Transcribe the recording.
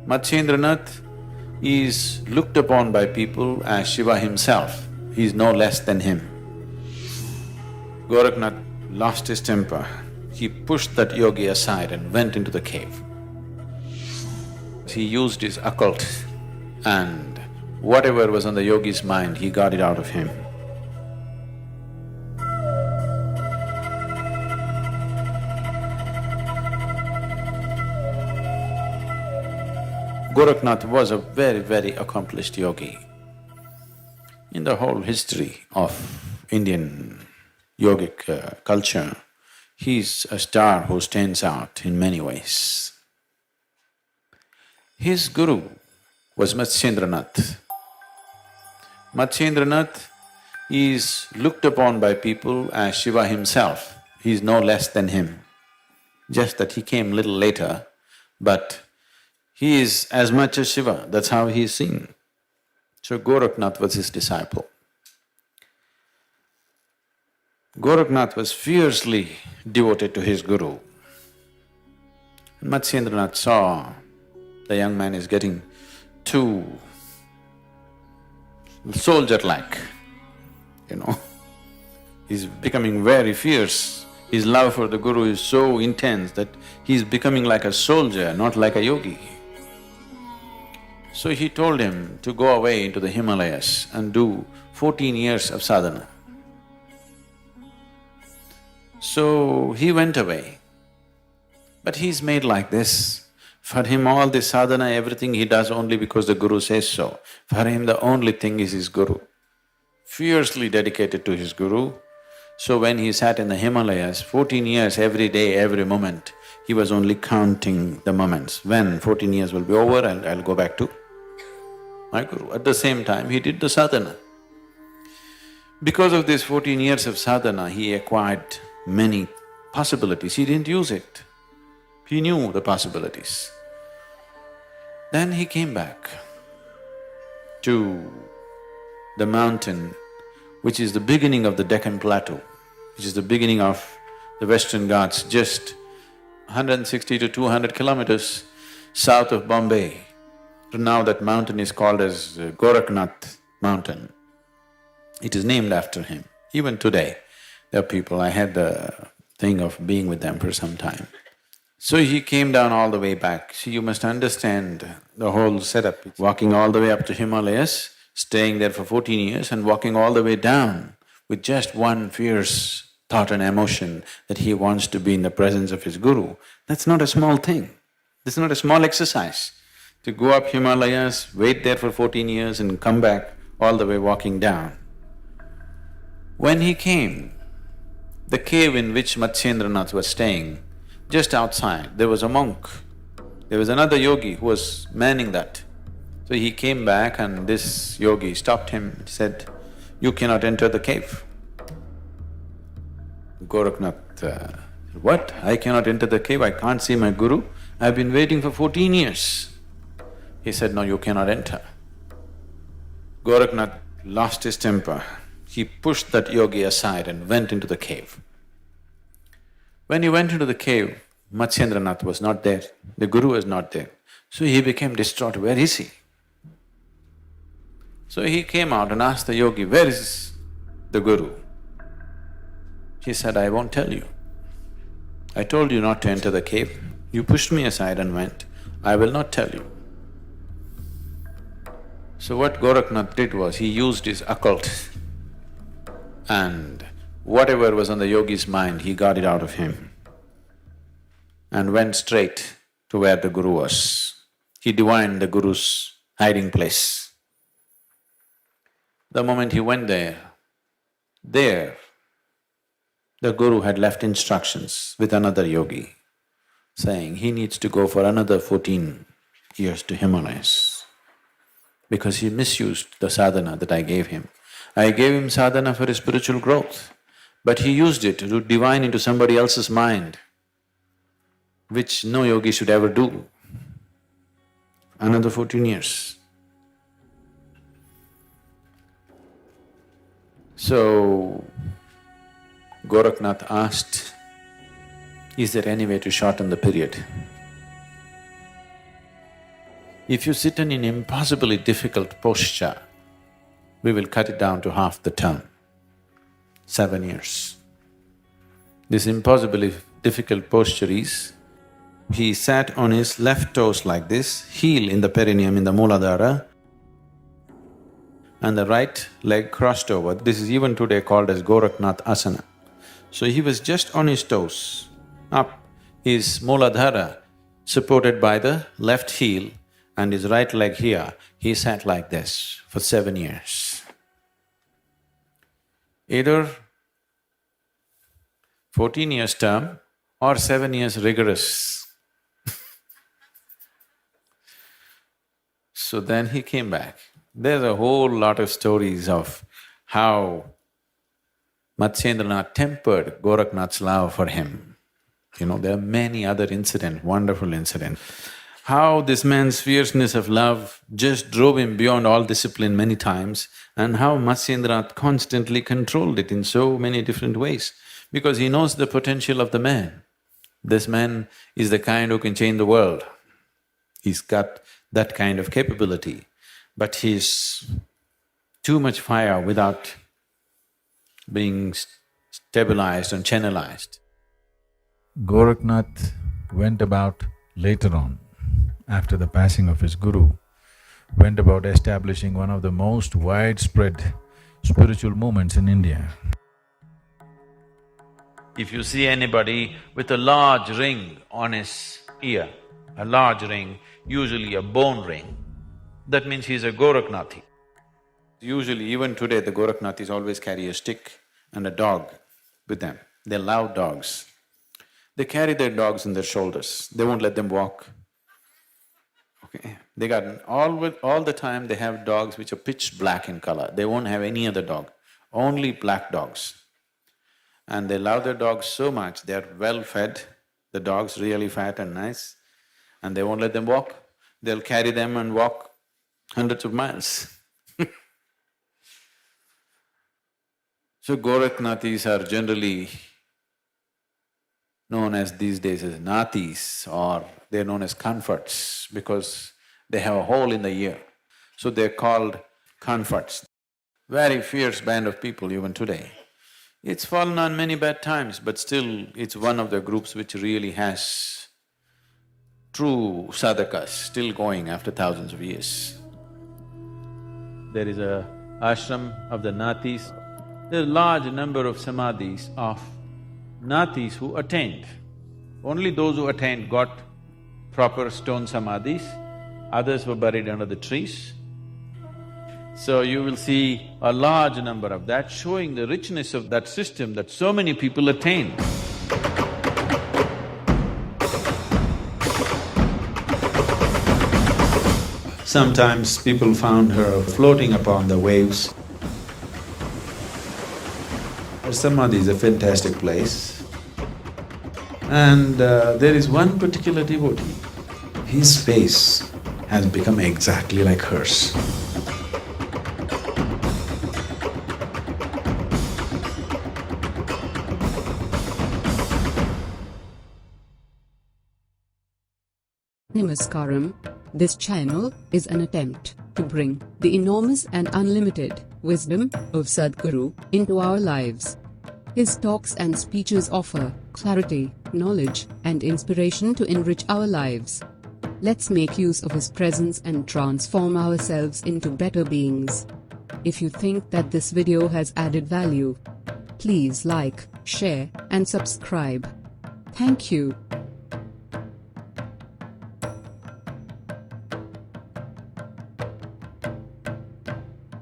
Matsyendranath is looked upon by people as Shiva himself, he is no less than him. Goraknath lost his temper. He pushed that yogi aside and went into the cave. He used his occult and whatever was on the yogi's mind, he got it out of him. Goraknath was a very, very accomplished yogi. In the whole history of Indian yogic culture, he's a star who stands out in many ways. His guru was Matsyendranath. Matsyendranath is looked upon by people as Shiva himself, he is no less than him. Just that he came little later, but he is as much as Shiva, that's how he is seen. So Goraknath was his disciple. Goraknath was fiercely devoted to his guru. Matsyendranath saw the young man is getting too soldier-like, He's becoming very fierce. His love for the guru is so intense that he's becoming like a soldier, not like a yogi. So he told him to go away into the Himalayas and do 14 years of sadhana. So he went away. But he's made like this. For him all this sadhana, everything he does only because the guru says so. For him the only thing is his guru. Fiercely dedicated to his guru. So when he sat in the Himalayas, 14 years every day, every moment, he was only counting the moments. When 14 years will be over and I'll go back to my guru. At the same time, he did the sadhana. Because of this 14 years of sadhana, he acquired many possibilities. He didn't use it. He knew the possibilities. Then he came back to the mountain which is the beginning of the Deccan Plateau, which is the beginning of the Western Ghats, just 160 to 200 kilometers south of Bombay. Now that mountain is called as Gorakhnath mountain. It is named after him. Even today, there are people, I had the thing of being with them for some time. So he came down all the way back. See, you must understand the whole setup, walking all the way up to Himalayas, staying there for 14 years and walking all the way down with just one fierce thought and emotion that he wants to be in the presence of his guru. That's not a small thing, that's not a small exercise. To go up Himalayas, wait there for 14 years and come back all the way walking down. When he came, the cave in which Matsyendranath was staying, just outside, there was a monk. There was another yogi who was manning that. So he came back and this yogi stopped him and said, "You cannot enter the cave." Goraknath, "What? I cannot enter the cave? I can't see my guru? I've been waiting for 14 years. He said, "No, you cannot enter." Goraknath lost his temper. He pushed that yogi aside and went into the cave. When he went into the cave, Matsyendranath was not there, the guru was not there. So he became distraught, where is he? So he came out and asked the yogi, "Where is the guru?" He said, "I won't tell you. I told you not to enter the cave. You pushed me aside and went. I will not tell you." So what Goraknath did was, he used his occult and whatever was on the yogi's mind, he got it out of him and went straight to where the guru was. He divined the guru's hiding place. The moment he went there, the guru had left instructions with another yogi, saying he needs to go for another 14 years to Himalayas because he misused the sadhana that I gave him. I gave him sadhana for his spiritual growth, but he used it to divine into somebody else's mind, which no yogi should ever do. Another 14 years. So, Goraknath asked, "Is there any way to shorten the period?" If you sit in an impossibly difficult posture, we will cut it down to half the term, 7 years. This impossibly difficult posture is, he sat on his left toes like this, heel in the perineum in the Mooladhara, and the right leg crossed over. This is even today called as Goraknath asana. So he was just on his toes, up, his Mooladhara supported by the left heel and his right leg here, he sat like this for 7 years. Either 14 years term or 7 years rigorous. So then he came back. There's a whole lot of stories of how Matsyendranath tempered Gorakhnath's love for him. You know, there are many other incidents, wonderful incidents. How this man's fierceness of love just drove him beyond all discipline many times, and how Matsyendranath constantly controlled it in so many different ways, because he knows the potential of the man. This man is the kind who can change the world. He's got that kind of capability, but he's too much fire without being stabilized and channelized. Gorakhnath went about later on, after the passing of his guru, went about establishing one of the most widespread spiritual movements in India. If you see anybody with a large ring on his ear, a large ring, usually a bone ring, that means he's a Gorakhnathi. Usually even today the Gorakhnathis always carry a stick and a dog with them. They love dogs. They carry their dogs on their shoulders, they won't let them walk. Okay, they got… all the time they have dogs which are pitch black in color, they won't have any other dog, only black dogs. And they love their dogs so much, they're well fed, the dog's really fat and nice, and they won't let them walk. They'll carry them and walk hundreds of miles. So Gorakhnathis are generally known as these days as Nathis, or they're known as comforts because they have a hole in the ear. So they're called comforts. Very fierce band of people even today. It's fallen on many bad times, but still it's one of the groups which really has true sadhakas still going after thousands of years. There is a ashram of the Nathis. There's a large number of samadhis of Nathis who attained. Only those who attained got proper stone samadhis, others were buried under the trees. So you will see a large number of that, showing the richness of that system that so many people attained. Sometimes people found her floating upon the waves. Her samadhi is a fantastic place. And there is one particular devotee, his face has become exactly like hers. Namaskaram. This channel is an attempt to bring the enormous and unlimited wisdom of Sadhguru into our lives. His talks and speeches offer clarity, knowledge, and inspiration to enrich our lives. Let's make use of his presence and transform ourselves into better beings. If you think that this video has added value, please like, share, and subscribe. Thank you.